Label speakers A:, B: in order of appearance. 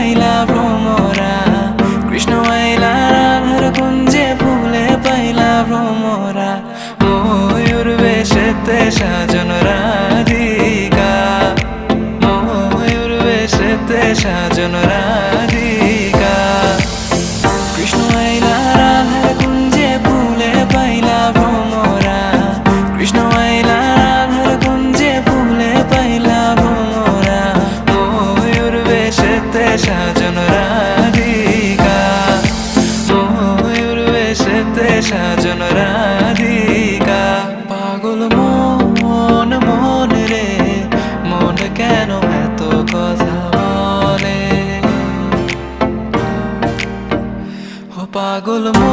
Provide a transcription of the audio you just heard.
A: পাইলা ভ্রমরা, কৃষ্ণ আইলা রাধার কুঞ্জে ফুলে পাইলা ভ্রমরা। ময়ূর বেশেতে সাজন রাধিকা, ময়ূর বেশেতে সাজন রাধিকা। কৃষ্ণ আইলা রাধার কুঞ্জে ফুলে পাইলা ভ্রমরা, কৃষ্ণ আইলা রাধার কুঞ্জে ফুলে পাইলা ভ্রমরা। ময়ূর বেশেতে সাজন রাধিকা, ময়ূর বেশেতে সাজন রাধিকা। পাগল মন মন রে, মন কেন এত কথা বলে? ও পাগল মন